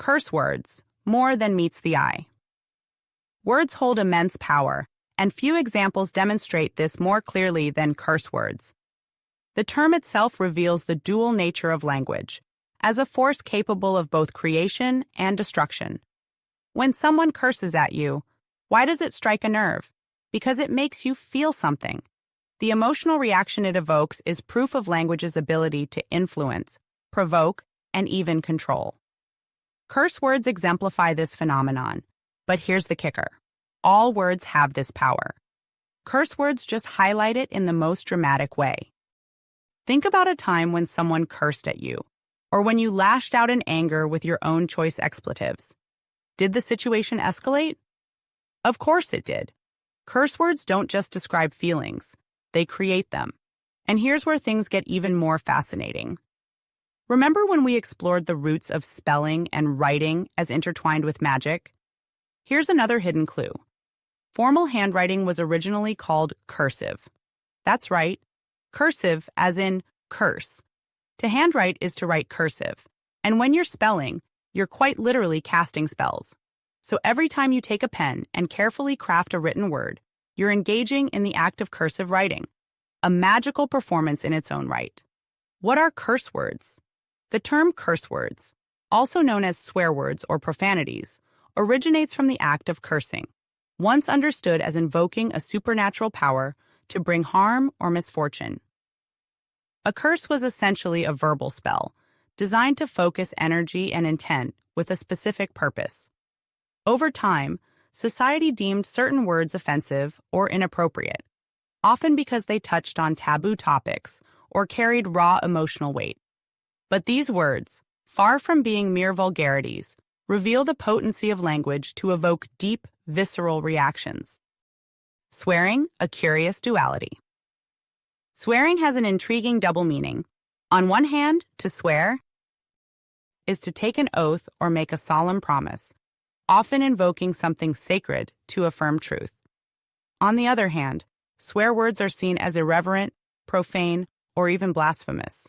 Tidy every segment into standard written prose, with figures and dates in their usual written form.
Curse words, more than meets the eye. Words hold immense power, and few examples demonstrate this more clearly than curse words. The term itself reveals the dual nature of language, as a force capable of both creation and destruction. When someone curses at you, why does it strike a nerve? Because it makes you feel something. The emotional reaction it evokes is proof of language's ability to influence, provoke, and even control. Curse words exemplify this phenomenon, but here's the kicker. All words have this power. Curse words just highlight it in the most dramatic way. Think about a time when someone cursed at you, or when you lashed out in anger with your own choice expletives. Did the situation escalate? Of course it did. Curse words don't just describe feelings, they create them. And here's where things get even more fascinating. Remember when we explored the roots of spelling and writing as intertwined with magic? Here's another hidden clue. Formal handwriting was originally called cursive. That's right, cursive as in curse. To handwrite is to write cursive, and when you're spelling, you're quite literally casting spells. So every time you take a pen and carefully craft a written word, you're engaging in the act of cursive writing, a magical performance in its own right. What are curse words? The term curse words, also known as swear words or profanities, originates from the act of cursing, once understood as invoking a supernatural power to bring harm or misfortune. A curse was essentially a verbal spell, designed to focus energy and intent with a specific purpose. Over time, society deemed certain words offensive or inappropriate, often because they touched on taboo topics or carried raw emotional weight. But these words, far from being mere vulgarities, reveal the potency of language to evoke deep, visceral reactions. Swearing, a curious duality. Swearing has an intriguing double meaning. On one hand, to swear is to take an oath or make a solemn promise, often invoking something sacred to affirm truth. On the other hand, swear words are seen as irreverent, profane, or even blasphemous.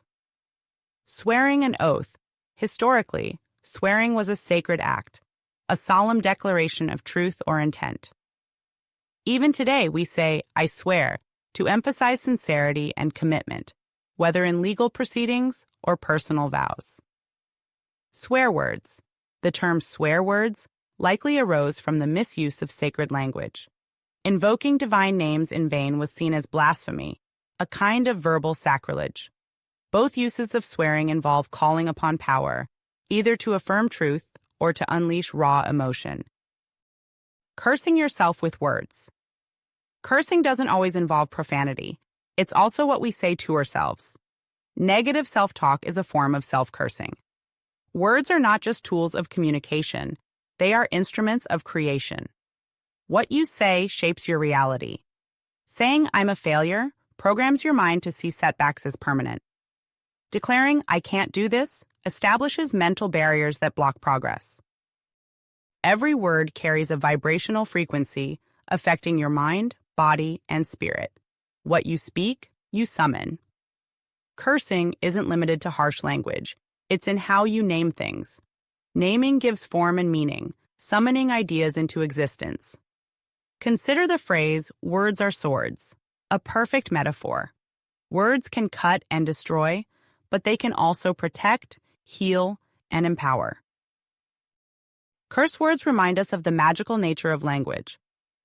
Swearing an oath. Historically, swearing was a sacred act, a solemn declaration of truth or intent. Even today, we say, "I swear," to emphasize sincerity and commitment, whether in legal proceedings or personal vows. Swear words. The term swear words likely arose from the misuse of sacred language. Invoking divine names in vain was seen as blasphemy, a kind of verbal sacrilege. Both uses of swearing involve calling upon power, either to affirm truth or to unleash raw emotion. Cursing yourself with words. Cursing doesn't always involve profanity. It's also what we say to ourselves. Negative self-talk is a form of self-cursing. Words are not just tools of communication, they are instruments of creation. What you say shapes your reality. Saying "I'm a failure" programs your mind to see setbacks as permanent. Declaring "I can't do this" establishes mental barriers that block progress. Every word carries a vibrational frequency affecting your mind, body, and spirit. What you speak, you summon. Cursing isn't limited to harsh language. It's in how you name things. Naming gives form and meaning, summoning ideas into existence. Consider the phrase, "words are swords," a perfect metaphor. Words can cut and destroy, but they can also protect, heal, and empower. Curse words remind us of the magical nature of language.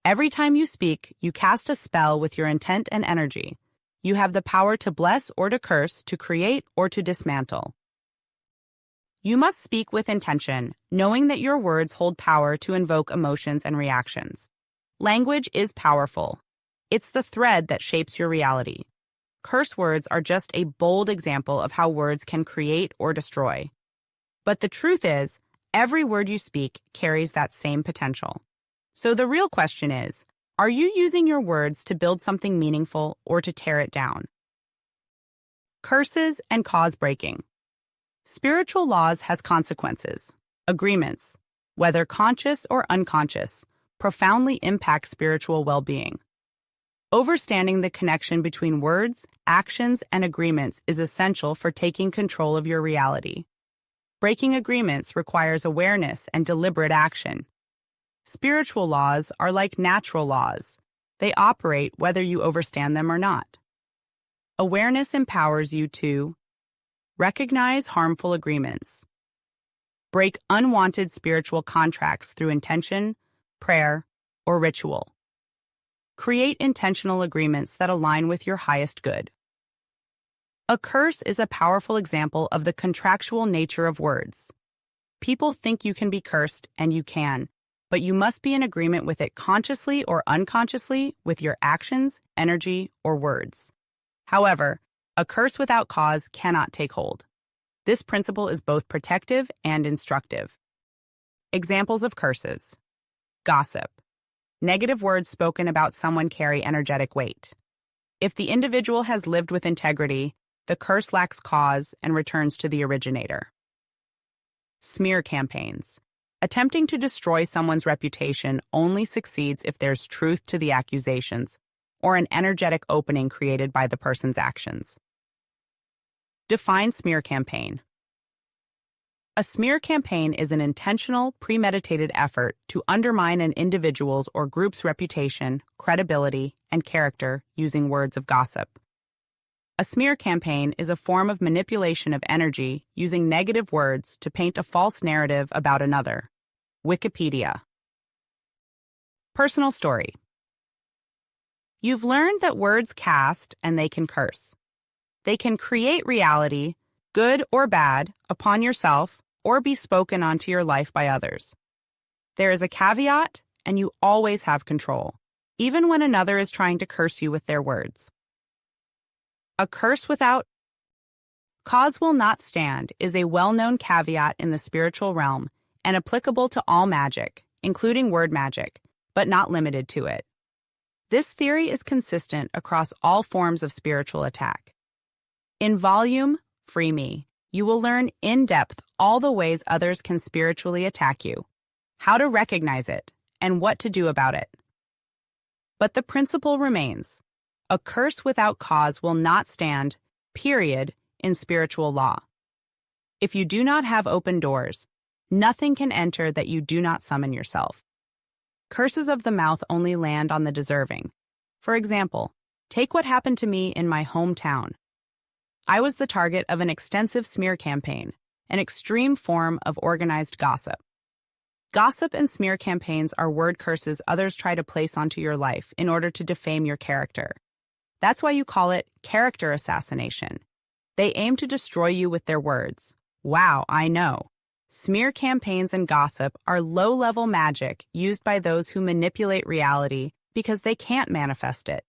Every time you speak, you cast a spell with your intent and energy. You have the power to bless or to curse, to create or to dismantle. You must speak with intention, knowing that your words hold power to invoke emotions and reactions. Language is powerful. It's the thread that shapes your reality. Curse words are just a bold example of how words can create or destroy. But the truth is, every word you speak carries that same potential. So the real question is, are you using your words to build something meaningful or to tear it down? Curses and cause breaking. Spiritual laws has consequences. Agreements, whether conscious or unconscious, profoundly impact spiritual well-being. Understanding the connection between words, actions, and agreements is essential for taking control of your reality. Breaking agreements requires awareness and deliberate action. Spiritual laws are like natural laws. They operate whether you understand them or not. Awareness empowers you to recognize harmful agreements, break unwanted spiritual contracts through intention, prayer, or ritual, create intentional agreements that align with your highest good. A curse is a powerful example of the contractual nature of words. People think you can be cursed, and you can, but you must be in agreement with it consciously or unconsciously with your actions, energy, or words. However, a curse without cause cannot take hold. This principle is both protective and instructive. Examples of curses. Gossip. Negative words spoken about someone carry energetic weight. If the individual has lived with integrity, the curse lacks cause and returns to the originator. Smear campaigns. Attempting to destroy someone's reputation only succeeds if there's truth to the accusations or an energetic opening created by the person's actions. Define smear campaign. A smear campaign is an intentional, premeditated effort to undermine an individual's or group's reputation, credibility, and character using words of gossip. A smear campaign is a form of manipulation of energy using negative words to paint a false narrative about another. Wikipedia. Personal story. You've learned that words cast and they can curse. They can create reality, good or bad, upon yourself or be spoken onto your life by others. There is a caveat, and you always have control, even when another is trying to curse you with their words. A curse without cause will not stand is a well-known caveat in the spiritual realm and applicable to all magic, including word magic, but not limited to it. This theory is consistent across all forms of spiritual attack. In volume, Free Me, you will learn in depth all the ways others can spiritually attack you, how to recognize it, and what to do about it. But the principle remains. A curse without cause will not stand, period, in spiritual law. If you do not have open doors, nothing can enter that you do not summon yourself. Curses of the mouth only land on the deserving. For example, take what happened to me in my hometown. I was the target of an extensive smear campaign, an extreme form of organized gossip. Gossip and smear campaigns are word curses others try to place onto your life in order to defame your character. That's why you call it character assassination. They aim to destroy you with their words. Wow, I know. Smear campaigns and gossip are low-level magic used by those who manipulate reality because they can't manifest it.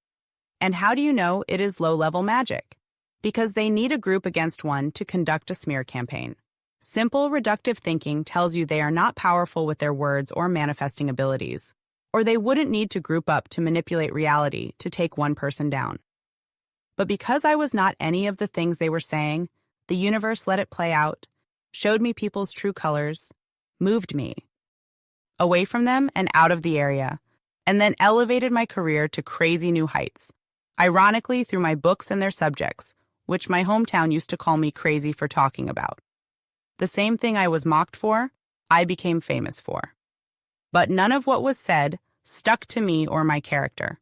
And how do you know it is low-level magic? Because they need a group against one to conduct a smear campaign. Simple, reductive thinking tells you they are not powerful with their words or manifesting abilities, or they wouldn't need to group up to manipulate reality to take one person down. But because I was not any of the things they were saying, the universe let it play out, showed me people's true colors, moved me away from them and out of the area, and then elevated my career to crazy new heights, ironically through my books and their subjects, which my hometown used to call me crazy for talking about. The same thing I was mocked for, I became famous for. But none of what was said stuck to me or my character.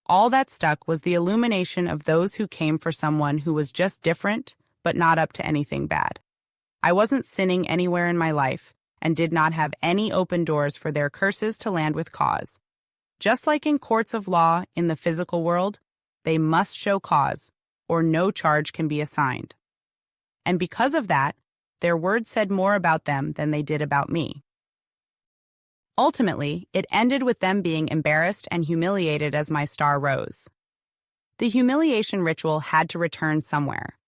All that stuck was the illumination of those who came for someone who was just different, but not up to anything bad. I wasn't sinning anywhere in my life, and did not have any open doors for their curses to land with cause. Just like in courts of law in the physical world, they must show cause, or no charge can be assigned. And because of that, their words said more about them than they did about me. Ultimately, it ended with them being embarrassed and humiliated as my star rose. The humiliation ritual had to return somewhere.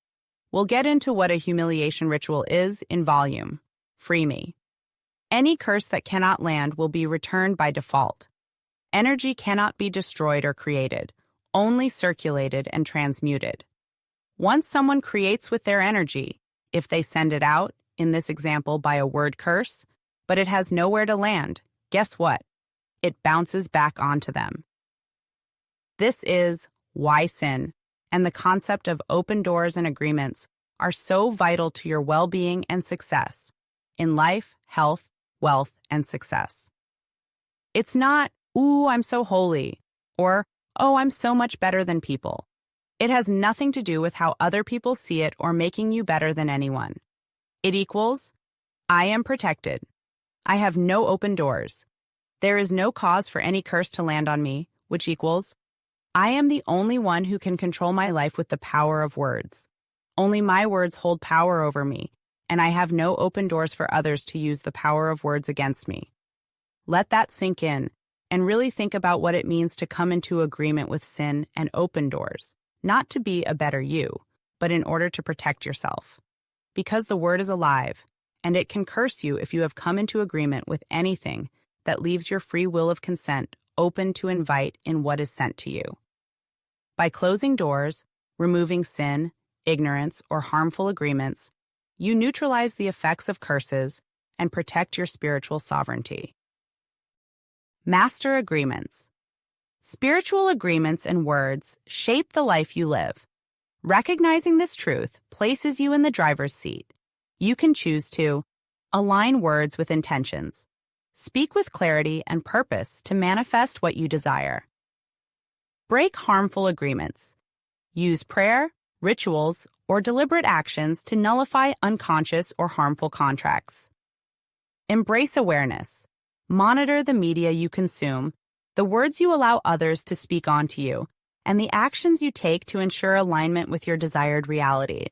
We'll get into what a humiliation ritual is in volume. Free Me. Any curse that cannot land will be returned by default. Energy cannot be destroyed or created, only circulated and transmuted. Once someone creates with their energy, if they send it out, in this example by a word curse, but it has nowhere to land, guess what? It bounces back onto them. This is why sin, and the concept of open doors and agreements are so vital to your well-being and success in life, health, wealth, and success. It's not, "Ooh, I'm so holy," or, "Oh, I'm so much better than people." It has nothing to do with how other people see it or making you better than anyone. It equals, "I am protected. I have no open doors. There is no cause for any curse to land on me," which equals, "I am the only one who can control my life with the power of words. Only my words hold power over me, and I have no open doors for others to use the power of words against me." Let that sink in, and really think about what it means to come into agreement with sin and open doors, not to be a better you, but in order to protect yourself. Because the word is alive, and it can curse you if you have come into agreement with anything that leaves your free will of consent open to invite in what is sent to you. By closing doors, removing sin, ignorance, or harmful agreements, you neutralize the effects of curses and protect your spiritual sovereignty. Master agreements. Spiritual agreements and words shape the life you live. Recognizing this truth places you in the driver's seat. You can choose to align words with intentions, speak with clarity and purpose to manifest what you desire. Break harmful agreements. Use prayer, rituals, or deliberate actions to nullify unconscious or harmful contracts. Embrace awareness. Monitor the media you consume, the words you allow others to speak onto you, and the actions you take to ensure alignment with your desired reality.